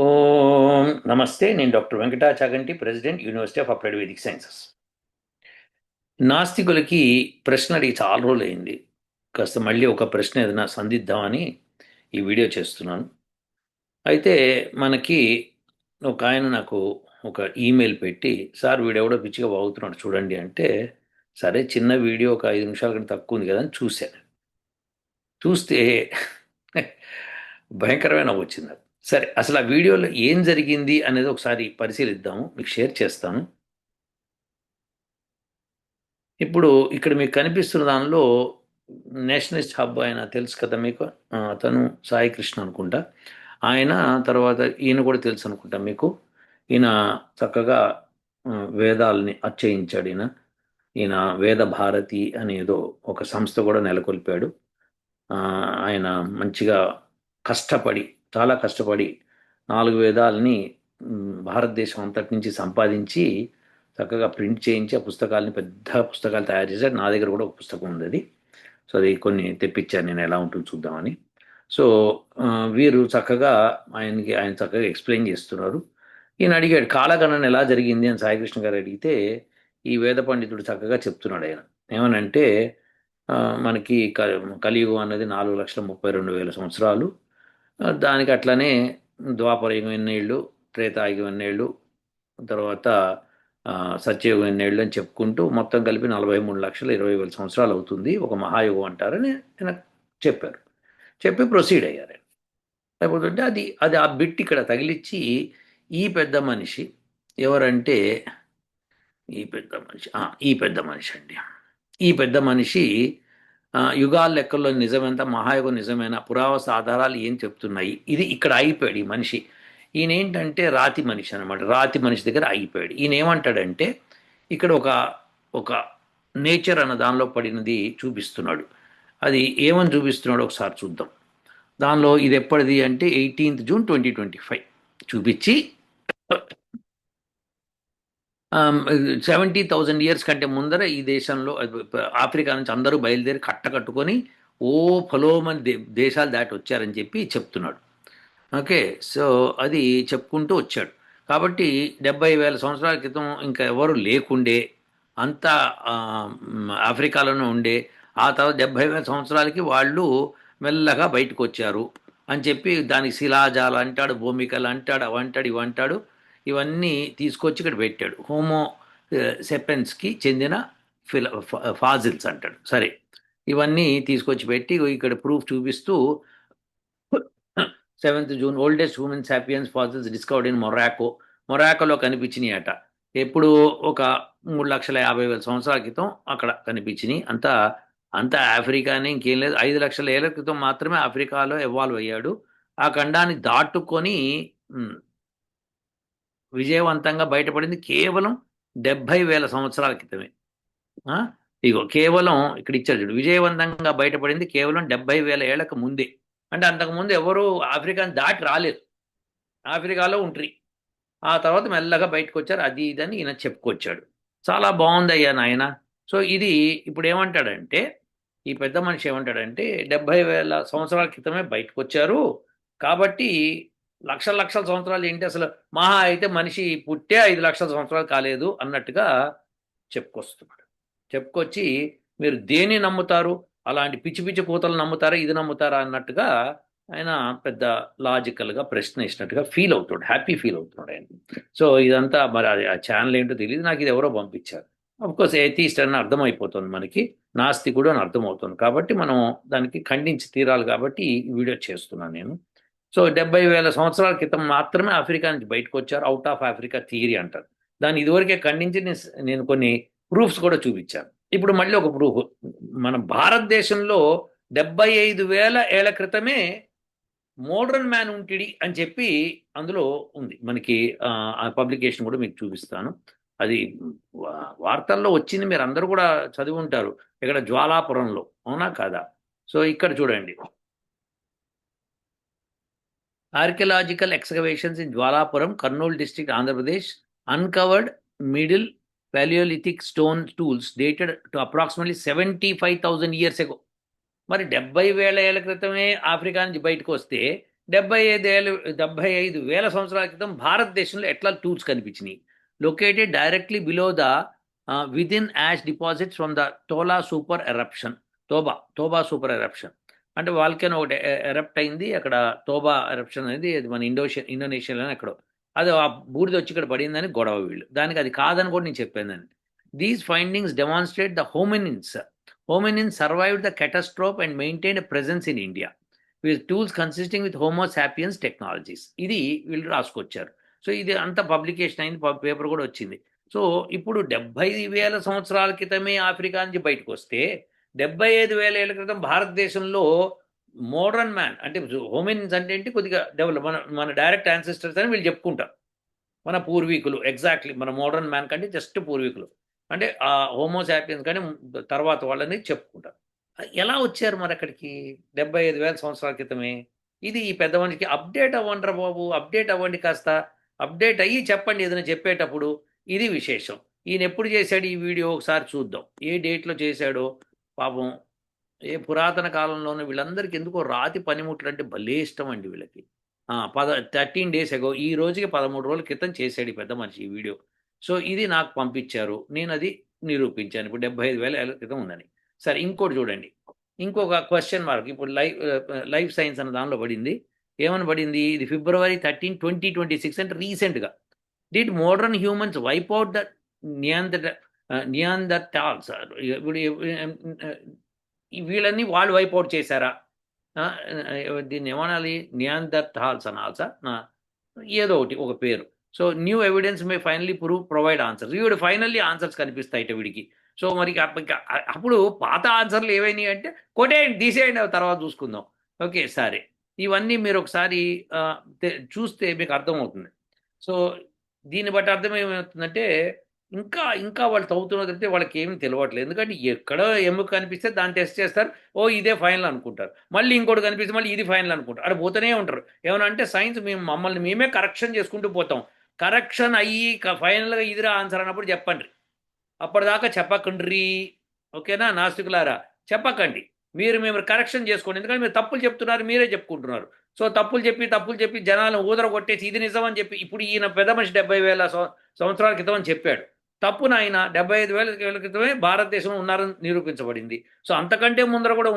ఓం నమస్తే. నేను doctor Venkata Chaganti, president, university of applied Vedic sciences. నాస్తికులకి ప్రశ్న అడిగి చాలా రోజులైంది. కాస్త మళ్ళీ ఒక ప్రశ్న ఏదైనా సంధిద్దామని ఈ వీడియో చేస్తున్నాను. అయితే మనకి ఒక ఆయన నాకు ఒక ఈమెయిల్ పెట్టి, సార్ వీడెవడో పిచ్చిగా వాగుతున్నాడు చూడండి అంటే, సరే చిన్న వీడియో ఒక 5 నిమిషాల కంటే తక్కువ ఉంది కదా అని చూశాను. చూస్తే భయంకరమైన నవ్వొచ్చింది నాకు. సరే అసలు ఆ వీడియోలో ఏం జరిగింది అనేది ఒకసారి పరిశీలిద్దాము, మీకు షేర్ చేస్తాను. ఇప్పుడు ఇక్కడ మీకు కనిపిస్తున్న దానిలో నేషనలిస్ట్ హబ్ ఆయన తెలుసు కదా మీకు. అతను సాయి కృష్ణ అనుకుంటా. ఆయన తర్వాత ఈయన కూడా తెలుసు అనుకుంటా మీకు. ఈయన చక్కగా వేదాలని అచ్చయించాడు. ఈయన వేద భారతి అనేదో ఒక సంస్థ కూడా నెలకొల్పాడు. ఆయన మంచిగా కష్టపడి, చాలా కష్టపడి 4 వేదాలని భారతదేశం అంతటి నుంచి సంపాదించి చక్కగా ప్రింట్ చేయించి ఆ పుస్తకాలని పెద్ద పుస్తకాలు తయారు చేశాడు. నా దగ్గర కూడా ఒక పుస్తకం ఉంది అది. సో అది కొన్ని తెప్పించాను నేను, ఎలా ఉంటుందో చూద్దామని. సో వీరు చక్కగా ఆయన చక్కగా ఎక్స్ప్లెయిన్ చేస్తున్నారు. ఈయన అడిగాడు కాలగణన ఎలా జరిగింది అని సాయికృష్ణ గారు అడిగితే, ఈ వేద పండితుడు చక్కగా చెప్తున్నాడు ఆయన. ఏమనంటే మనకి కలియుగం అన్నది 4,32,000 సంవత్సరాలు. దానికి అట్లనే ద్వాపరయుగం ఎన్నేళ్ళు, త్రేతాయుగం ఎన్నేళ్ళు, తర్వాత సత్యయుగం ఎన్నేళ్ళు అని చెప్పుకుంటూ మొత్తం కలిపి 43,20,000 సంవత్సరాలు అవుతుంది, ఒక మహాయుగం అంటారని ఆయన చెప్పారు. చెప్పి ప్రొసీడ్ అయ్యారు. లేకపోతే అది అది ఆ బిట్ ఇక్కడ తగిలిచ్చి, ఈ పెద్ద మనిషి ఎవరంటే, ఈ పెద్ద మనిషి అండి. ఈ పెద్ద మనిషి యుగాల లెక్కల్లో నిజమెంత, మహాయుగం నిజమేనా, పురావస్తు ఆధారాలు ఏం చెప్తున్నాయి, ఇది ఇక్కడ అయిపోయాడు ఈ మనిషి. ఈయన ఏంటంటే రాతి మనిషి అనమాట. రాతి మనిషి దగ్గర అయిపోయాడు. ఈయన ఏమంటాడంటే, ఇక్కడ ఒక ఒక నేచర్ అన్న దానిలో పడినది చూపిస్తున్నాడు. అది ఏమని చూపిస్తున్నాడో ఒకసారి చూద్దాం. దానిలో ఇది ఎప్పటిది అంటే 18th జూన్ 2025 చూపించి 70,000 ఇయర్స్ కంటే ముందర ఈ దేశంలో ఆఫ్రికా నుంచి అందరూ బయలుదేరి కట్టుకొని ఓ ఫలోమని దేశాలు దాటి వచ్చారని చెప్పి చెప్తున్నాడు. ఓకే, సో అది చెప్పుకుంటూ వచ్చాడు. కాబట్టి 70,000 సంవత్సరాల క్రితం ఇంకా ఎవరు లేకుండే, అంతా ఆఫ్రికాలోనే ఉండే. ఆ తర్వాత 70,000 సంవత్సరాలకి వాళ్ళు మెల్లగా బయటకు వచ్చారు అని చెప్పి దానికి శిలాజాలు అంటాడు, భూమికలు అంటాడు, అవంటాడు ఇవంటాడు. ఇవన్నీ తీసుకొచ్చి ఇక్కడ పెట్టాడు. హోమో సెపెన్స్కి చెందిన ఫాజిల్స్ అంటాడు. సరే, ఇవన్నీ తీసుకొచ్చి పెట్టి ఇక్కడ ప్రూఫ్ చూపిస్తూ 7th June oldest human sapiens fossils discovered in మొరాకోలో కనిపించినాయి అట. ఎప్పుడు ఒక 3,50,000 సంవత్సరాల క్రితం అక్కడ కనిపించినాయి. అంతా ఆఫ్రికానే, ఇంకేం లేదు. 5,00,000 ఏళ్ల క్రితం మాత్రమే ఆఫ్రికాలో ఎవాల్వ్ అయ్యాడు. ఆ ఖండాన్ని దాటుకొని విజయవంతంగా బయటపడింది కేవలం 70,000 సంవత్సరాల క్రితమే. ఇగో కేవలం ఇక్కడ ఇచ్చారు చూడు, విజయవంతంగా బయటపడింది కేవలం 70,000 ఏళ్లకు ముందే. అంటే అంతకుముందు ఎవరు ఆఫ్రికాని దాటి రాలేదు, ఆఫ్రికాలో ఉంట్రి. ఆ తర్వాత మెల్లగా బయటకు వచ్చారు, అది ఇదని ఈయన చెప్పుకొచ్చాడు. చాలా బాగుంది అయ్యా నాయన. సో ఇది ఇప్పుడు ఏమంటాడంటే, ఈ పెద్ద మనిషి ఏమంటాడంటే 70,000 సంవత్సరాల క్రితమే బయటకు వచ్చారు కాబట్టి లక్షల లక్షల సంవత్సరాలు ఏంటి, అసలు మహా అయితే మనిషి పుట్టే 5,00,000 సంవత్సరాలు కాలేదు అన్నట్టుగా చెప్పుకొచ్చి మీరు దేన్ని నమ్ముతారు, అలాంటి పిచ్చి పిచ్చి కూతలు నమ్ముతారా, ఇది నమ్ముతారా అన్నట్టుగా ఆయన పెద్ద లాజికల్గా ప్రశ్న ఇచ్చినట్టుగా ఫీల్ అవుతాడు, హ్యాపీ ఫీల్ అవుతున్నాడు ఆయన. సో ఇదంతా మరి ఆ ఛానల్ ఏంటో తెలియదు నాకు, ఇది ఎవరో పంపించారు. అఫ్కోర్స్ ఏథీస్ట్ అని అర్థమైపోతుంది మనకి, నాస్తికుడు అని అర్థమవుతుంది. కాబట్టి మనం దానికి ఖండించి తీరాలి కాబట్టి ఈ వీడియో చేస్తున్నాను నేను. సో 70,000 సంవత్సరాల క్రితం మాత్రమే ఆఫ్రికా నుంచి బయటకు వచ్చారు, అవుట్ ఆఫ్ ఆఫ్రికా థియరీ అంటారు. దాన్ని ఇదివరకే ఖండించి నేను కొన్ని ప్రూఫ్స్ కూడా చూపించాను. ఇప్పుడు మళ్ళీ ఒక ప్రూఫ్, మన భారతదేశంలో 75,000 ఏళ్ల క్రితమే మోడర్న్ మ్యాన్ ఉంటిడి అని చెప్పి అందులో ఉంది మనకి. ఆ పబ్లికేషన్ కూడా మీకు చూపిస్తాను. అది వార్తల్లో వచ్చింది, మీరు అందరూ కూడా చదివి ఉంటారు. ఇక్కడ జ్వాలాపురంలో, అవునా కాదా? సో ఇక్కడ చూడండి, archaeological excavations in Jwalapuram, Kurnool district, Andhra Pradesh, uncovered middle palaeolithic stone tools dated to approximately 75,000 years ago. మరి 70,000 ఏళ్ల క్రితమే ఆఫ్రికా నుంచి బయటకు వస్తే డెబ్బై ఐదు వేల సంవత్సరాల క్రితం భారతదేశంలో ఎట్లా టూల్స్ కనిపించినాయి? Located directly below the within ash deposits from the Toba super eruption. Toba super eruption అంటే వాల్కెనో ఒకటి ఎరప్ట్ అయింది అక్కడ. తోబా ఎరప్షన్ అనేది అది మన ఇండోనేషియాలో ఎక్కడో అది ఆ బూడిద వచ్చి ఇక్కడ పడిందని గొడవ వీళ్ళు. దానికి అది కాదని కూడా నేను చెప్పాను. These findings demonstrate the hominins survived the catastrophe and maintain a presence in India with tools consisting with homo sapiens technologies. ఇది వీళ్ళు రాసుకొచ్చారు. సో ఇది అంత పబ్లికేషన్ అయింది, పేపర్ కూడా వచ్చింది. సో ఇప్పుడు 70,000 సంవత్సరాల క్రితమే ఆఫ్రికా నుంచి బయటకు వస్తే 75,000 ఏళ్ళ క్రితం భారతదేశంలో మోడర్న్ మ్యాన్ అంటే హోమినిన్స్ అంటే ఏంటి, కొద్దిగా డెవలప్ మన మన డైరెక్ట్ యాన్సిస్టర్స్ అని వీళ్ళు చెప్పుకుంటారు. మన పూర్వీకులు ఎగ్జాక్ట్లీ మన మోడర్న్ మ్యాన్ కంటే జస్ట్ పూర్వీకులు అంటే ఆ హోమోసాపియన్స్ కానీ తర్వాత వాళ్ళని చెప్పుకుంటారు. ఎలా వచ్చారు మరి అక్కడికి 75,000 సంవత్సరాల క్రితమే? ఇది ఈ పెద్ద మనిషికి అప్డేట్ అవ్వండి రా బాబు, అప్డేట్ అవ్వండి కాస్త, అప్డేట్ అయ్యి చెప్పండి ఏదైనా చెప్పేటప్పుడు. ఇది విశేషం. ఈయన ఎప్పుడు చేశాడు ఈ వీడియో ఒకసారి చూద్దాం, ఏ డేట్లో చేశాడో. పాపం ఏ పురాతన కాలంలోనే వీళ్ళందరికీ ఎందుకో రాతి పనిముట్లు అంటే భలే ఇష్టం అండి వీళ్ళకి. 13 డేస్ ఎగో ఈ రోజుకి 13 రోజుల క్రితం చేశాడు ఈ పెద్ద మనిషి ఈ వీడియో. సో ఇది నాకు పంపించారు, నేను అది నిరూపించాను ఇప్పుడు 75,000 ఏళ్ళ క్రితం ఉందని. సరే ఇంకోటి చూడండి, ఇంకొక క్వశ్చన్ మార్క్ ఇప్పుడు లైఫ్ సైన్స్ అన్న దానిలో పడింది. ఏమని పడింది? ఇది February 13, 2026 అంటే రీసెంట్గా. Did modern humans wipe out the Neanderthals? ఇప్పుడు వీళ్ళని వాళ్ళు వైప్ అవుట్ చేశారా? దీన్ని ఏమనాలి? నియాందర్టాల్స్ అనాల్సా? ఏదో ఒకటి ఒక పేరు. సో న్యూ ఎవిడెన్స్ మే ఫైనలీ ప్రొవైడ్ ఆన్సర్స్. వీడు ఫైనల్లీ ఆన్సర్స్ కనిపిస్తాయి వీడికి. సో మరి అప్పుడు పాత ఆన్సర్లు ఏవైనాయి అంటే కొట్టేయండి, తీసేయండి, తర్వాత చూసుకుందాం. ఓకే సరే, ఇవన్నీ మీరు ఒకసారి చూస్తే మీకు అర్థమవుతుంది. సో దీన్ని బట్టి అర్థం ఏమవుతుందంటే ఇంకా ఇంకా వాళ్ళు తవ్వుతున్న తప్పితే వాళ్ళకి ఏమీ తెలియట్లేదు. ఎందుకంటే ఎక్కడో ఎముక కనిపిస్తే దాన్ని టెస్ట్ చేస్తారు, ఓ ఇదే ఫైనల్ అనుకుంటారు. మళ్ళీ ఇంకోటి కనిపిస్తే మళ్ళీ ఇది ఫైనల్ అనుకుంటారు, అక్కడ పోతూనే ఉంటారు. ఏమన్నా అంటే సైన్స్ మమ్మల్ని మేమే కరెక్షన్ చేసుకుంటూ పోతాం. కరెక్షన్ అయ్యి ఫైనల్గా ఇదిరా ఆన్సర్ అన్నప్పుడు చెప్పండి, అప్పటిదాకా చెప్పకండ్రి. ఓకేనా నాస్తికులారా, చెప్పకండి. మేము కరెక్షన్ చేసుకోండి, ఎందుకంటే మీరు తప్పులు చెప్తున్నారు, మీరే చెప్పుకుంటున్నారు. సో తప్పులు చెప్పి జనాలను ఊదర కొట్టేసి ఇది నిజం అని చెప్పి ఇప్పుడు ఈయన పెద్ద మనిషి 70,000 సంవత్సరాల క్రితం అని చెప్పాడు. తప్పున ఆయన 75,000 క్రితమే భారతదేశంలో ఉన్నారని నిరూపించబడింది. సో అంతకంటే ముందర కూడా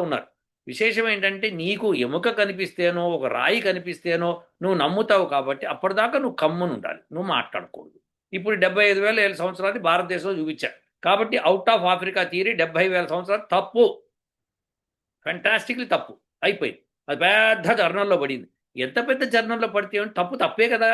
ఉన్నారు. విశేషం ఏంటంటే నీకు ఎముక కనిపిస్తేనో ఒక రాయి కనిపిస్తేనో నువ్వు నమ్ముతావు కాబట్టి అప్పటిదాకా నువ్వు కమ్మును ఉండాలి, నువ్వు మాట్లాడకూడదు. ఇప్పుడు 75,000 సంవత్సరాలు భారతదేశంలో చూపించారు కాబట్టి అవుట్ ఆఫ్ ఆఫ్రికా థియరీ 70,000 సంవత్సరాలు తప్పు, ఫెంటాస్టిక్లీ తప్పు అయిపోయింది. అది పెద్ద జర్నల్లో పడింది. ఎంత పెద్ద జర్నల్లో పడితే తప్పు తప్పే కదా.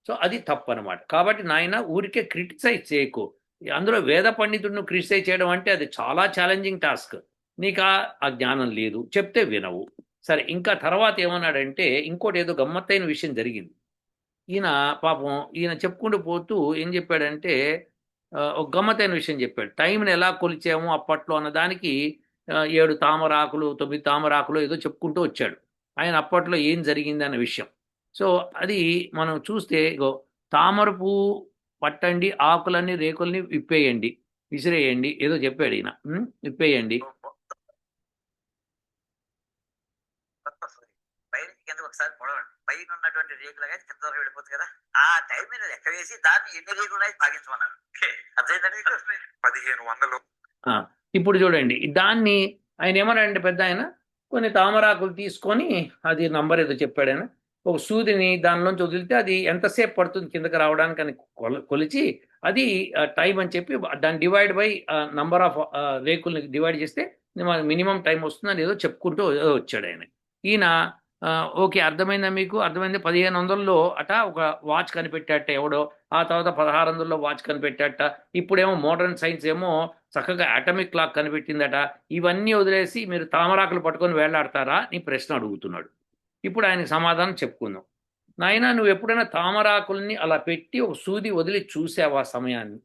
సో అది తప్పు అనమాట. కాబట్టి నాయన ఊరికే క్రిటిసైజ్ చేయకు. అందులో వేద పండితుడిని క్రిటిసైజ్ చేయడం అంటే అది చాలా ఛాలెంజింగ్ టాస్క్. నీకు ఆ జ్ఞానం లేదు, చెప్తే వినవు. సరే ఇంకా తర్వాత ఏమన్నాడంటే ఇంకోటి ఏదో గమ్మత్తైన విషయం జరిగింది. ఈయన పాపం ఈయన చెప్పుకుంటూ పోతూ ఏం చెప్పాడంటే ఒక గమ్మత్తైన విషయం చెప్పాడు. టైంని ఎలా కొలిచాము అప్పట్లో అన్న దానికి 7 తామరాకులు 9 తామరాకులు ఏదో చెప్పుకుంటూ వచ్చాడు ఆయన అప్పట్లో ఏం జరిగింది అన్న విషయం. సో అది మనం చూస్తే ఇగో తామర పువ్వు పట్టండి, ఆకులన్నీ రేకుల్ని విప్పేయండి, విసిరేయండి, ఏదో చెప్పాడు ఈయన. విప్పేయండి. ఒకసారి పొడవండి, పైన ఉన్నటువంటి రేకులు కానీ కింద వెళ్ళిపోతుంది కదా, ఆ టైం మీద లెక్క వేసి దాన్ని ఎన్ని రేకులు ఉన్నాయి భాగించమన్నాను. అర్థమైందండి? 1500. ఇప్పుడు చూడండి దాన్ని ఆయన ఏమన్నాడంటే పెద్ద ఆయన కొన్ని తామరాకులు తీసుకొని అది నంబర్ ఏదో చెప్పాడు ఆయన, ఒక సూదిని దానిలోంచి వదిలితే అది ఎంతసేపు పడుతుంది కిందకి రావడానికి అని కొలిచి అది టైం అని చెప్పి దాన్ని డివైడ్ బై నంబర్ ఆఫ్ రేకుల్ని డివైడ్ చేస్తే మినిమం టైం వస్తుందని ఏదో చెప్పుకుంటూ వచ్చాడు ఆయన. ఈయన ఓకే అర్థమైందా మీకు? అర్థమైంది. 1500లో అట ఒక వాచ్ కనిపెట్టాట ఎవడో, ఆ తర్వాత 1600లో వాచ్ కనిపెట్టాట, ఇప్పుడేమో మోడర్న్ సైన్స్ ఏమో చక్కగా అటమిక్ క్లాక్ కనిపెట్టిందట. ఇవన్నీ వదిలేసి మీరు తామరాకులు పట్టుకొని వేలాడతారా నీ ప్రశ్న అడుగుతున్నాడు. ఇప్పుడు ఆయనకి సమాధానం చెప్పుకుందాం. నాయన నువ్వు ఎప్పుడైనా తామరాకుల్ని అలా పెట్టి ఒక సూది వదిలి చూసావా సమయాన్ని?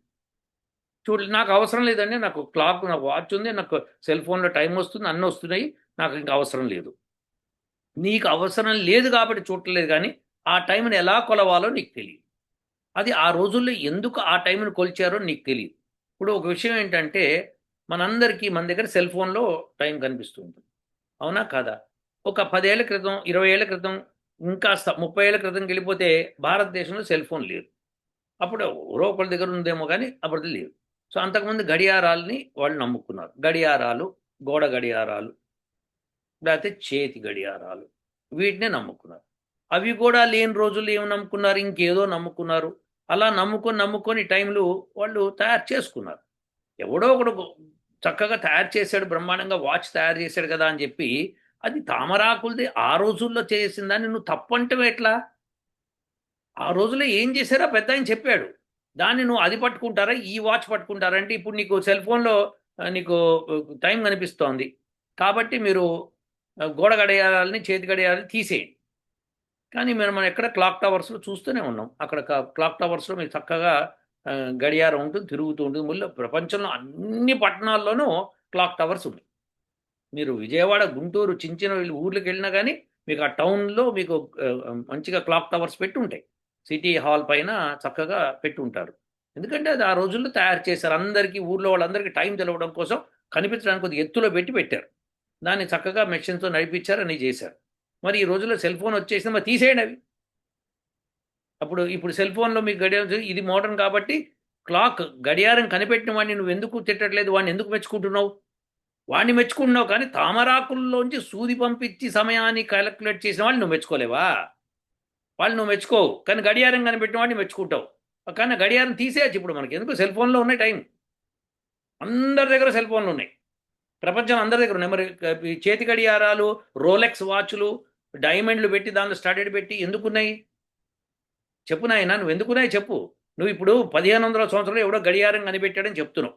నాకు అవసరం లేదండి, నాకు క్లాక్, నాకు వాచ్ ఉంది, నాకు సెల్ ఫోన్లో టైం వస్తుంది, అన్నీ వస్తున్నాయి, నాకు ఇంకా అవసరం లేదు. నీకు అవసరం లేదు కాబట్టి చూడలేదు, కానీ ఆ టైంని ఎలా కొలవాలో నీకు తెలియదు. అది ఆ రోజుల్లో ఎందుకు ఆ టైంని కొలిచారో నీకు తెలియదు. ఇప్పుడు ఒక విషయం ఏంటంటే మనందరికీ మన దగ్గర సెల్ ఫోన్లో టైం కనిపిస్తూ ఉంటుంది, అవునా కాదా? ఒక 10 ఏళ్ల క్రితం 20 ఏళ్ల క్రితం ఇంకా 30 ఏళ్ల క్రితం వెళ్ళిపోతే భారతదేశంలో సెల్ ఫోన్ లేదు. అప్పుడు ఎవరో ఒకళ్ళ దగ్గర ఉందేమో కానీ అప్పుడు లేదు. సో అంతకుముందు గడియారాలని వాళ్ళు నమ్ముకున్నారు. గడియారాలు, గోడ గడియారాలు, లేకపోతే చేతి గడియారాలు, వీటినే నమ్ముకున్నారు. అవి కూడా లేని రోజుల్లో ఏమి నమ్ముకున్నారు, ఇంకేదో నమ్ముకున్నారు. అలా నమ్ముకొని టైంలో వాళ్ళు తయారు చేసుకున్నారు. ఎవడో ఒకడు చక్కగా తయారు చేశాడు, బ్రహ్మాండంగా వాచ్ తయారు చేశాడు కదా అని చెప్పి అది తామరాకులది ఆ రోజుల్లో చేసిన దాన్ని నువ్వు తప్పంటే ఎట్లా? ఆ రోజుల్లో ఏం చేశారో పెద్ద ఆయన చెప్పాడు. దాన్ని నువ్వు అది పట్టుకుంటారా, ఈ వాచ్ పట్టుకుంటారా అంటే ఇప్పుడు నీకు సెల్ ఫోన్లో నీకు టైం కనిపిస్తోంది కాబట్టి మీరు గోడ గడియారాలని చేతి గడియారాలు తీసేయండి. కానీ మనం ఎక్కడ క్లాక్ టవర్స్లో చూస్తూనే ఉన్నాం. అక్కడ క్లాక్ టవర్స్లో మీకు చక్కగా గడియారం ఉంటుంది, తిరుగుతూ ఉంటుంది. ముళ్ళ ప్రపంచంలో అన్ని పట్టణాల్లోనూ క్లాక్ టవర్స్ ఉన్నాయి. మీరు విజయవాడ, గుంటూరు, చిన్న చిన్న ఊర్లకు వెళ్ళినా కానీ మీకు ఆ టౌన్లో మీకు మంచిగా క్లాక్ టవర్స్ పెట్టి ఉంటాయి. సిటీ హాల్ పైన చక్కగా పెట్టి ఉంటారు. ఎందుకంటే అది ఆ రోజుల్లో తయారు చేశారు. అందరికీ ఊర్లో వాళ్ళందరికీ టైం తెలవడం కోసం కనిపించడానికి కొద్దిగా ఎత్తులో పెట్టారు. దాన్ని చక్కగా మెషిన్తో నడిపించారు, అని చేశారు. మరి ఈ రోజుల్లో సెల్ ఫోన్ వచ్చేసింది, మరి తీసేయండి అవి. ఇప్పుడు సెల్ ఫోన్లో మీకు గడియారం ఇది మోడర్న్ కాబట్టి క్లాక్ గడియారం కనిపెట్టిన వాడిని నువ్వు ఎందుకు తిట్టట్లేదు, వాడిని ఎందుకు మెచ్చుకుంటున్నావు? వాడిని మెచ్చుకుంటున్నావు కానీ తామరాకుల్లోంచి సూది పంపించి సమయాన్ని క్యాలిక్యులేట్ చేసిన వాళ్ళు నువ్వు మెచ్చుకోలేవా? వాళ్ళు నువ్వు మెచ్చుకోవు, కానీ గడియారం కనిపెట్టిన వాడిని మెచ్చుకుంటావు. కానీ గడియారం తీసేయచ్చు. ఇప్పుడు మనకి ఎందుకు సెల్ ఫోన్లో ఉన్నాయి టైం, అందరి దగ్గర సెల్ ఫోన్లు ఉన్నాయి. ప్రపంచం అందరి దగ్గర ఉన్నాయి. మరి ఈ చేతి గడియారాలు, రోలెక్స్ వాచ్లు, డైమండ్లు పెట్టి దానిలో స్టడెడ్ పెట్టి ఎందుకున్నాయి చెప్పు నాయన, నువ్వు ఎందుకున్నాయి చెప్పు. నువ్వు ఇప్పుడు 1500 సంవత్సరాలు ఎవడో గడియారం కనిపెట్టాడని చెప్తున్నావు.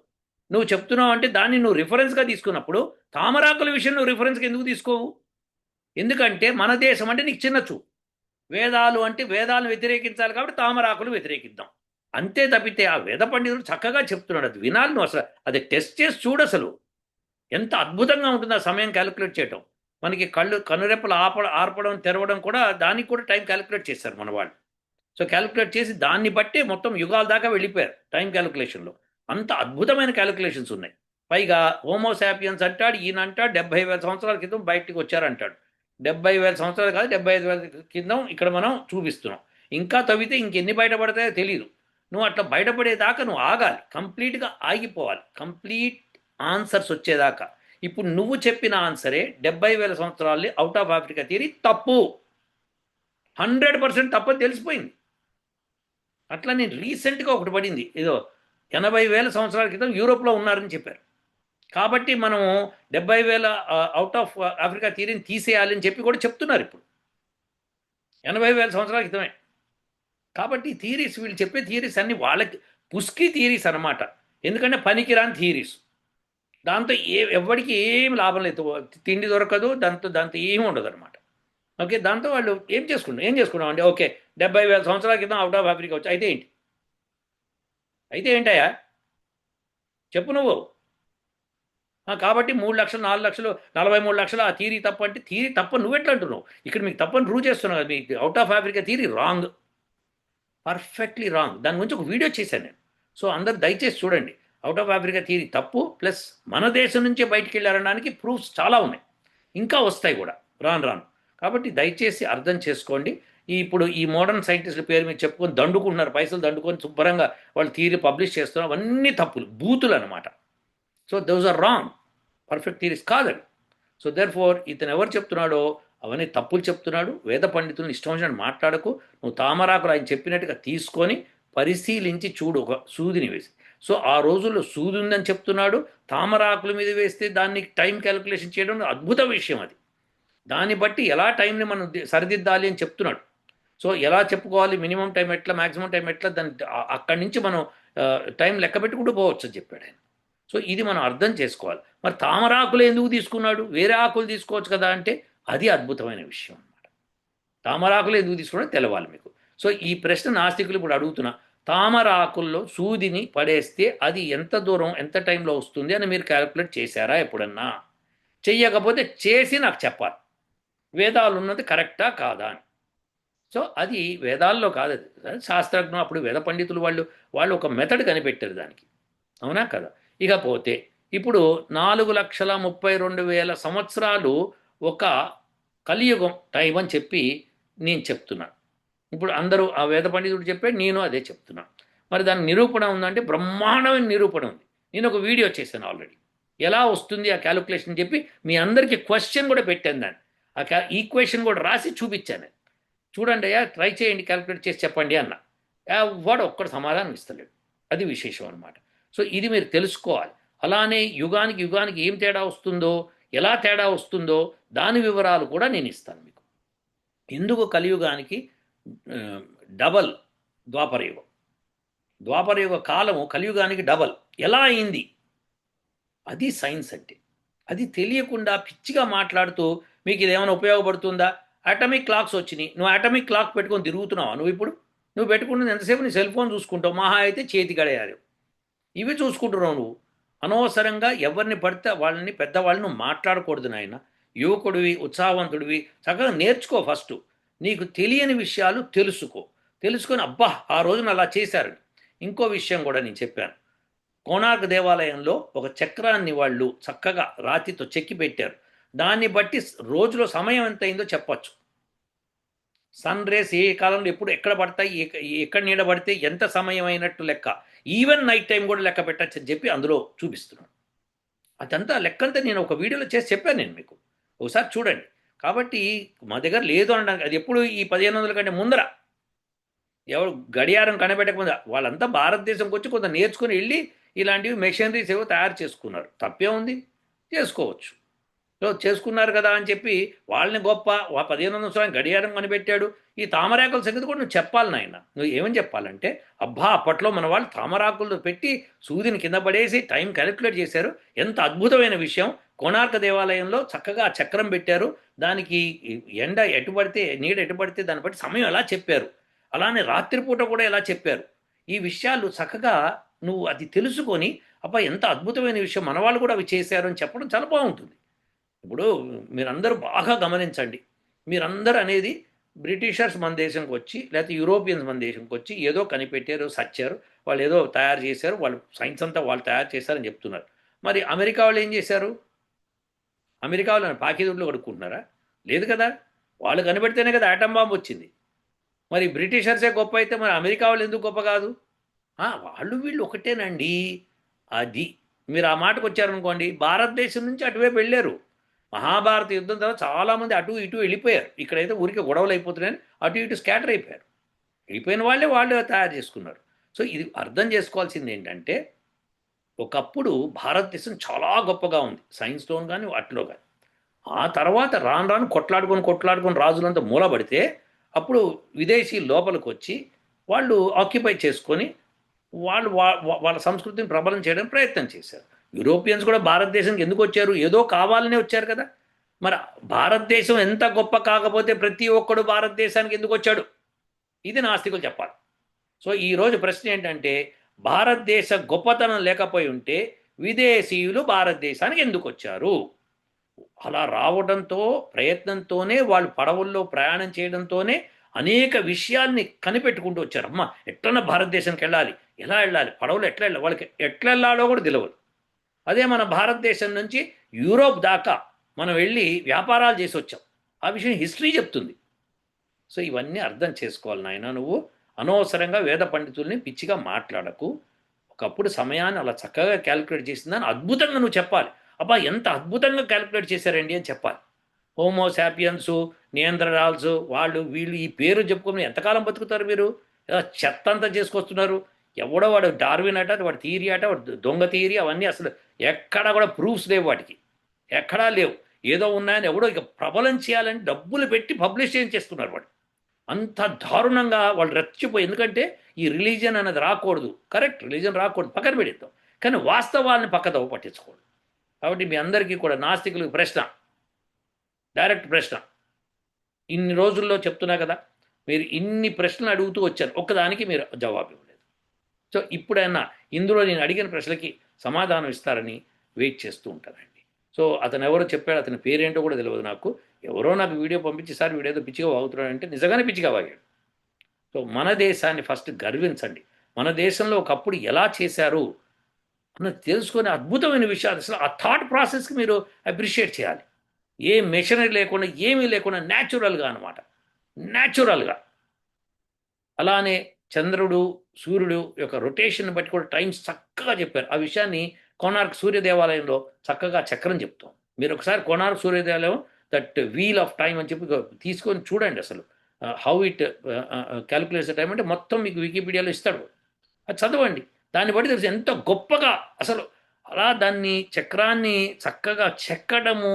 నువ్వు చెప్తున్నావు అంటే దాన్ని నువ్వు రిఫరెన్స్గా తీసుకున్నప్పుడు తామరాకుల విషయం నువ్వు రిఫరెన్స్గా ఎందుకు తీసుకోవు? ఎందుకంటే మన దేశం అంటే నీకు చిన్న చూపు. వేదాలు అంటే వేదాలను వ్యతిరేకించాలి కాబట్టి తామరాకులు వ్యతిరేకిద్దాం అంతే తప్పితే ఆ వేద పండితుడు చక్కగా చెప్తున్నాడు, అది వినాలి నువ్వు. అసలు అది టెస్ట్ చేసి చూడు, అసలు ఎంత అద్భుతంగా ఉంటుంది ఆ సమయం క్యాలిక్యులేట్ చేయటం. మనకి కనురెప్పలు ఆర్పడం తెరవడం కూడా దానికి కూడా టైం క్యాలిక్యులేట్ చేశారు మన వాళ్ళు. సో క్యాలిక్యులేట్ చేసి దాన్ని బట్టే మొత్తం యుగాల దాకా వెళ్ళిపోయారు టైం క్యాలిక్యులేషన్లో. అంత అద్భుతమైన క్యాలిక్యులేషన్స్ ఉన్నాయి. పైగా హోమోసాపియన్స్ అంటాడు, ఈయన అంటాడు 70,000 సంవత్సరాల క్రితం బయటికి వచ్చారంటాడు. 70,000 సంవత్సరాలు కాదు, 75,000 కింద ఇక్కడ మనం చూపిస్తున్నాం. ఇంకా తవ్వితే ఇంకెన్ని బయటపడతాయో తెలియదు. నువ్వు అట్లా బయటపడేదాకా నువ్వు ఆగాలి, కంప్లీట్గా ఆగిపోవాలి, కంప్లీట్ ఆన్సర్స్ వచ్చేదాకా. ఇప్పుడు నువ్వు చెప్పిన ఆన్సరే 70,000 సంవత్సరాలు అవుట్ ఆఫ్ ఆఫ్రికా థియరీ తప్పు, 100% తప్పని తెలిసిపోయింది. అట్లా నేను రీసెంట్గా ఒకటి పడింది, ఏదో 80,000 సంవత్సరాల క్రితం యూరోప్లో ఉన్నారని చెప్పారు. కాబట్టి మనం 70,000 అవుట్ ఆఫ్ ఆఫ్రికా థియరీని తీసేయాలని చెప్పి కూడా చెప్తున్నారు ఇప్పుడు, 80,000 సంవత్సరాల క్రితమే. కాబట్టి థియరీస్, వీళ్ళు చెప్పే థియరీస్ అన్ని వాళ్ళకి పుస్కి థియరీస్ అనమాట. ఎందుకంటే పనికిరాని థియరీస్. దాంతో ఎవరికి ఏం లాభం లేదు, తిండి దొరకదు, దాంతో ఏమి ఉండదు అనమాట. ఓకే, దాంతో వాళ్ళు ఏం చేసుకున్నాం అంటే ఓకే 70,000 సంవత్సరాల క్రితం అవుట్ ఆఫ్ ఆఫ్రికా వచ్చి అయితే ఏంటయ్యా చెప్పు నువ్వు. కాబట్టి 3 లక్షలు 4 లక్షలు 43 లక్షలు ఆ థియరీ తప్పు అంటే థియరీ తప్ప నువ్వెట్లా అంటున్నావు? ఇక్కడ మీకు తప్పని ప్రూవ్ చేస్తున్నావు కదా. మీకు out of Africa theory wrong, perfectly wrong. దాని గురించి ఒక వీడియో చేశాను నేను. సో అందరు దయచేసి చూడండి. అవుట్ ఆఫ్ ఆఫ్రికా థియరీ తప్పు, ప్లస్ మన దేశం నుంచే బయటికి వెళ్ళారనడానికి ప్రూఫ్స్ చాలా ఉన్నాయి, ఇంకా వస్తాయి కూడా రాను. కాబట్టి దయచేసి అర్థం చేసుకోండి. ఇప్పుడు ఈ మోడర్న్ సైంటిస్టుల పేరు మీద చెప్పుకొని దండుకుంటున్నారు, పైసలు దండుకొని శుభ్రంగా వాళ్ళు థియరీ పబ్లిష్ చేస్తున్నారు. అవన్నీ తప్పులు, బూతులు అనమాట. So those are wrong, perfect theories కాదండి. సో దేర్ ఫోర్ ఇతను ఎవరు చెప్తున్నాడో అవన్నీ తప్పులు చెప్తున్నాడు. వేద పండితులను ఇష్టం వచ్చినట్టు మాట్లాడకు. నువ్వు తామరాకులు ఆయన చెప్పినట్టుగా తీసుకొని పరిశీలించి చూడు, ఒక సూదిని వేసి. సో ఆ రోజుల్లో సూది ఉందని చెప్తున్నాడు, తామరాకుల మీద వేస్తే దాన్ని టైం క్యాలిక్యులేషన్ చేయడం అద్భుత విషయం. అది దాన్ని బట్టి ఎలా టైంని మనం సరిదిద్దాలి అని చెప్తున్నాడు. సో ఎలా చెప్పుకోవాలి, మినిమం టైం ఎట్లా, మ్యాక్సిమం టైం ఎట్లా, దాన్ని అక్కడి నుంచి మనం టైం లెక్క పెట్టుకుంటూ పోవచ్చు అని చెప్పాడు ఆయన. సో ఇది మనం అర్థం చేసుకోవాలి. మరి తామరాకులు ఎందుకు తీసుకున్నాడు, వేరే ఆకులు తీసుకోవచ్చు కదా అంటే అది అద్భుతమైన విషయం అన్నమాట. తామరాకులు ఎందుకు తీసుకున్నాడో తెలవాలి మీకు. సో ఈ ప్రశ్న నాస్తికులు ఇప్పుడు అడుగుతున్నా, తామరాకుల్లో సూదిని పడేస్తే అది ఎంత దూరం ఎంత టైంలో వస్తుంది అని మీరు క్యాలిక్యులేట్ చేశారా ఎప్పుడన్నా? చెయ్యకపోతే చేసి నాకు చెప్పాలి, వేదాలు ఉన్నది కరెక్టా కాదా అని. సో అది వేదాల్లో కాదు, అది శాస్త్రజ్ఞం. అప్పుడు వేద పండితులు వాళ్ళు ఒక మెథడ్ కనిపెట్టారు దానికి, అవునా కదా. ఇకపోతే ఇప్పుడు 4,32,000 సంవత్సరాలు ఒక కలియుగం టైం అని చెప్పి నేను చెప్తున్నాను. ఇప్పుడు అందరూ ఆ వేద పండితుడు చెప్పాడు, నేను అదే చెప్తున్నాను. మరి దాని నిరూపణ ఉందంటే బ్రహ్మాండమైన నిరూపణ ఉంది. నేను ఒక వీడియో చేశాను ఆల్రెడీ, ఎలా వస్తుంది ఆ క్యాలిక్యులేషన్ చెప్పి మీ అందరికీ క్వశ్చన్ కూడా పెట్టాను. దాన్ని ఈక్వేషన్ కూడా రాసి చూపించాను. చూడండి అయ్యా, ట్రై చేయండి, క్యాలిక్యులేట్ చేసి చెప్పండి అన్న. వాడు ఒక్కడు సమాధానం ఇస్తలేడు. అది విశేషం అనమాట. సో ఇది మీరు తెలుసుకోవాలి. అలానే యుగానికి యుగానికి ఏం తేడా వస్తుందో, ఎలా తేడా వస్తుందో దాని వివరాలు కూడా నేను ఇస్తాను మీకు. ఎందుకు కలియుగానికి డబల్ ద్వాపరయుగం, ద్వాపరయుగ కాలము కలియుగానికి డబల్ ఎలా అయింది, అది సైన్స్ అంటే. అది తెలియకుండా పిచ్చిగా మాట్లాడుతూ మీకు ఇదేమైనా ఉపయోగపడుతుందా? అటమిక్ క్లాక్స్ వచ్చినాయి, నువ్వు అటమిక్ క్లాక్ పెట్టుకొని తిరుగుతున్నావా? నువ్వు పెట్టుకుంటుంది ఎంతసేపు నీ సెల్ ఫోన్ చూసుకుంటావు, మహా అయితే చేతి గడియారం, ఇవి చూసుకుంటున్నావు నువ్వు. అనవసరంగా ఎవరిని పడితే వాళ్ళని పెద్దవాళ్ళను మాట్లాడకూడదు నాయన. యువకుడివి, ఉత్సాహవంతుడివి, చక్కగా నేర్చుకో. ఫస్ట్ నీకు తెలియని విషయాలు తెలుసుకొని అబ్బా ఆ రోజున అలా చేశారు. ఇంకో విషయం కూడా నేను చెప్పాను. కోణార్క్ దేవాలయంలో ఒక చక్రాన్ని వాళ్ళు చక్కగా రాతితో చెక్కి పెట్టారు. దాన్ని బట్టి రోజులో సమయం ఎంత అయిందో చెప్పచ్చు. సన్ రేస్ ఏ కాలంలో ఎప్పుడు ఎక్కడ పడతాయి, ఎక్కడ నీడ పడితే ఎంత సమయం అయినట్టు లెక్క, ఈవెన్ నైట్ టైం కూడా లెక్క పెట్టచ్చు అని చెప్పి అందులో చూపిస్తున్నాను. అదంతా లెక్కంతా నేను ఒక వీడియోలో చేసి చెప్పాను నేను మీకు, ఒకసారి చూడండి. కాబట్టి మా దగ్గర లేదు అనడానికి, అది ఎప్పుడు ఈ 1500 కంటే ముందర ఎవరు గడియారం కనిపెట్టకముందు వాళ్ళంతా భారతదేశంకి వచ్చి కొంత నేర్చుకుని వెళ్ళి ఇలాంటివి మెషినరీస్ ఏవో తయారు చేసుకున్నారు. తప్పే ఉంది, చేసుకోవచ్చు. సో చేసుకున్నారు కదా అని చెప్పి వాళ్ళని గొప్ప 1500 సంవత్సరాలు గడియారం కనిపెట్టాడు. ఈ తామరాకుల సంగతి కూడా నువ్వు చెప్పాలి నాయన. నువ్వు ఏమని చెప్పాలంటే, అబ్బా అప్పట్లో మన వాళ్ళు తామరాకులు పెట్టి సూదిని కింద పడేసి టైం క్యాలిక్యులేట్ చేశారు, ఎంత అద్భుతమైన విషయం. కోణార్క దేవాలయంలో చక్కగా చక్రం పెట్టారు, దానికి ఎండ ఎటు పడితే నీడ ఎటు పడితే దాన్ని బట్టి సమయం ఎలా చెప్పారు, అలానే రాత్రిపూట కూడా ఎలా చెప్పారు. ఈ విషయాలు చక్కగా నువ్వు అది తెలుసుకొని అబ్బా ఎంత అద్భుతమైన విషయం, మన వాళ్ళు కూడా అవి చేశారు అని చెప్పడం చాలా బాగుంటుంది. ఇప్పుడు మీరందరూ బాగా గమనించండి. మీరందరూ అనేది బ్రిటిషర్స్ మన దేశంకి వచ్చి, లేకపోతే యూరోపియన్స్ మన దేశంకి వచ్చి ఏదో కనిపెట్టారు, సచ్చారు, వాళ్ళు ఏదో తయారు చేశారు, వాళ్ళు సైన్స్ అంతా వాళ్ళు తయారు చేశారని చెప్తున్నారు. మరి అమెరికా వాళ్ళు ఏం చేశారు? అమెరికా వాళ్ళు పాకిదుడ్లు కడుక్కుంటున్నారా? లేదు కదా. వాళ్ళు కనిపెడితేనే కదా ఆటం బాంబు వచ్చింది. మరి బ్రిటిషర్సే గొప్ప అయితే మరి అమెరికా వాళ్ళు ఎందుకు గొప్ప కాదు? వాళ్ళు వీళ్ళు ఒకటేనండి. అది మీరు ఆ మాటకు వచ్చారనుకోండి, భారతదేశం నుంచి అటువైపు వెళ్ళారు. మహాభారత యుద్ధం తర్వాత చాలామంది అటు ఇటు వెళ్ళిపోయారు. ఇక్కడైతే ఊరికే గొడవలు అయిపోతున్నాయని అటు ఇటు స్కాటర్ అయిపోయారు. వెళ్ళిపోయిన వాళ్ళే తయారు చేసుకున్నారు. సో ఇది అర్థం చేసుకోవాల్సింది ఏంటంటే, ఒకప్పుడు భారతదేశం చాలా గొప్పగా ఉంది సైన్స్లో కానీ వాటిలో కానీ. ఆ తర్వాత రాను కొట్లాడుకొని రాజులంతా మూలబడితే అప్పుడు విదేశీ లోపలికి వచ్చి వాళ్ళు ఆక్యుపై చేసుకొని వాళ్ళ సంస్కృతిని ప్రబలం చేయడానికి ప్రయత్నం చేశారు. యూరోపియన్స్ కూడా భారతదేశానికి ఎందుకు వచ్చారు? ఏదో కావాలనే వచ్చారు కదా. మరి భారతదేశం ఎంత గొప్ప కాకపోతే ప్రతి ఒక్కడు భారతదేశానికి ఎందుకు వచ్చాడు? ఇది నాస్తికులు చెప్పాలి. సో ఈరోజు ప్రశ్న ఏంటంటే, భారతదేశ గొప్పతనం లేకపోయి ఉంటే విదేశీయులు భారతదేశానికి ఎందుకు వచ్చారు? అలా రావడంతో ప్రయత్నంతోనే వాళ్ళు పడవల్లో ప్రయాణం చేయడంతోనే అనేక విషయాల్ని కనిపెట్టుకుంటూ వచ్చారు. అమ్మ ఎట్లన్నా భారతదేశానికి వెళ్ళాలి, ఎలా వెళ్ళాలి, పడవలు ఎట్లా వెళ్ళాలి, వాళ్ళకి ఎట్లా వెళ్ళాలో కూడా తెలియదు. అదే మన భారతదేశం నుంచి యూరోప్ దాకా మనం వెళ్ళి వ్యాపారాలు చేసి వచ్చాం. ఆ విషయం హిస్టరీ చెప్తుంది. సో ఇవన్నీ అర్థం చేసుకోవాలి నాయన. నువ్వు అనవసరంగా వేద పండితుల్ని పిచ్చిగా మాట్లాడకు. ఒకప్పుడు సమయాన్ని అలా చక్కగా క్యాలిక్యులేట్ చేసిందని అద్భుతంగా నువ్వు చెప్పాలి. అబ్బా ఎంత అద్భుతంగా క్యాలిక్యులేట్ చేశారండి అని చెప్పాలి. హోమోసాపియన్స్, నియంత్రణాల్స్, వాళ్ళు వీళ్ళు ఈ పేరు చెప్పుకొని ఎంతకాలం బతుకుతారు మీరు? చెత్త అంతా చేసుకొస్తున్నారు. ఎవడో వాడు డార్విన్ అట, వాడు థియరీ అట, వాడు దొంగ థియరీ, అవన్నీ అసలు ఎక్కడా కూడా ప్రూఫ్స్ లేవు, వాటికి ఎక్కడా లేవు. ఏదో ఉన్నాయని ఎవడో ఇక ప్రబలం చేయాలని డబ్బులు పెట్టి పబ్లిష్ చేస్తున్నారు. వాడు అంత దారుణంగా వాళ్ళు రెచ్చిపోయి, ఎందుకంటే ఈ రిలీజియన్ అనేది రాకూడదు, కరెక్ట్, రిలీజియన్ రాకూడదు, పక్కన పెడతాం, కానీ వాస్తవాన్ని పక్కదవ పట్టించకూడదు. కాబట్టి మీ అందరికీ కూడా నాస్తికులకు ప్రశ్న, డైరెక్ట్ ప్రశ్న. ఇన్ని రోజుల్లో చెప్తున్నా కదా, మీరు ఇన్ని ప్రశ్నలు అడుగుతూ వచ్చారు, ఒక్కదానికి మీరు జవాబు ఇవ్వలేదు. సో ఇప్పుడైనా ఇందులో నేను అడిగిన ప్రశ్నలకి సమాధానం ఇస్తారని వెయిట్ చేస్తూ ఉంటానండి. సో అతను ఎవరో చెప్పాడు, అతని పేరేంటో కూడా తెలియదు నాకు. ఎవరో నాకు వీడియో పంపించి, సార్ వీడేదో పిచ్చిగా వాగుతున్నాడంటే నిజంగానే పిచ్చిగా వాగాడు. సో మన దేశాన్ని ఫస్ట్ గర్వించండి. మన దేశంలో ఒకప్పుడు ఎలా చేశారు అన్నది తెలుసుకునే అద్భుతమైన విషయాలు, అసలు ఆ థాట్ ప్రాసెస్కి మీరు అప్రిషియేట్ చేయాలి. ఏ మెషినరీ లేకుండా ఏమీ లేకుండా న్యాచురల్గా అనమాట, న్యాచురల్గా. అలానే చంద్రుడు సూర్యుడు యొక్క రొటేషన్ బట్టి కూడా టైమ్స్ చక్కగా చెప్పారు. ఆ విషయాన్ని కోనార్క్ సూర్య దేవాలయంలో చక్కగా చక్రం చెప్తాం. మీరు ఒకసారి కోనార్క్ సూర్య దేవాలయం దట్ వీల్ ఆఫ్ టైం అని చెప్పి తీసుకొని చూడండి. అసలు హౌ ఇట్ క్యాలిక్యులేట్స్ టైం అంటే మొత్తం మీకు వికీపీడియాలో ఇస్తాడు. అది చదవండి. దాన్ని బట్టి తెలుసు ఎంత గొప్పగా అసలు అలా దాన్ని చక్రాన్ని చక్కగా చెక్కడము,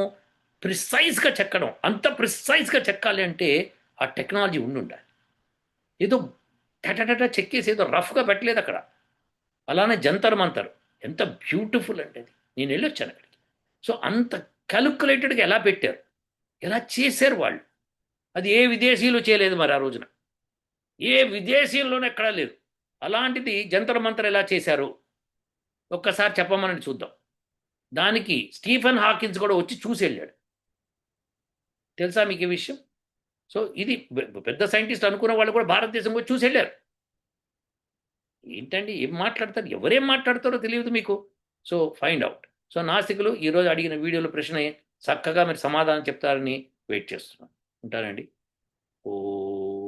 ప్రిసైజ్గా చెక్కడం. అంత ప్రిసైజ్గా చెక్కాలి అంటే ఆ టెక్నాలజీ ఉండాలి. ఏదో టటటట చెక్కేసి ఏదో రఫ్గా పెట్టలేదు అక్కడ. అలానే జంతర్ మంతర్ ఎంత బ్యూటిఫుల్ అంటే అది. నేను వెళ్ళొచ్చాను అక్కడికి. సో అంత క్యాలిక్యులేటెడ్గా ఎలా పెట్టారు, ఎలా చేశారు వాళ్ళు. అది ఏ విదేశీయులు చేయలేదు మరి ఆ రోజున. ఏ విదేశీయుల్లోనే ఎక్కడా లేదు. అలాంటిది జంతర్ మంతర్ ఎలా చేశారు ఒక్కసారి చెప్పమని చూద్దాం. దానికి స్టీఫెన్ హాకిన్స్ కూడా వచ్చి చూసి వెళ్ళాడు. తెలుసా మీకు ఈ విషయం? సో ఇది పెద్ద సైంటిస్ట్ అనుకున్న వాళ్ళు కూడా భారతదేశం కూడా చూసి వెళ్ళారు. ఏంటండి ఏం మాట్లాడతారు, ఎవరేం మాట్లాడతారో తెలియదు మీకు. So find out. సో నాస్తికులు ఈరోజు అడిగిన వీడియోలో ప్రశ్న చక్కగా మీరు సమాధానం చెప్తారని వెయిట్ చేస్తున్నాను. ఉంటానండి. ఓ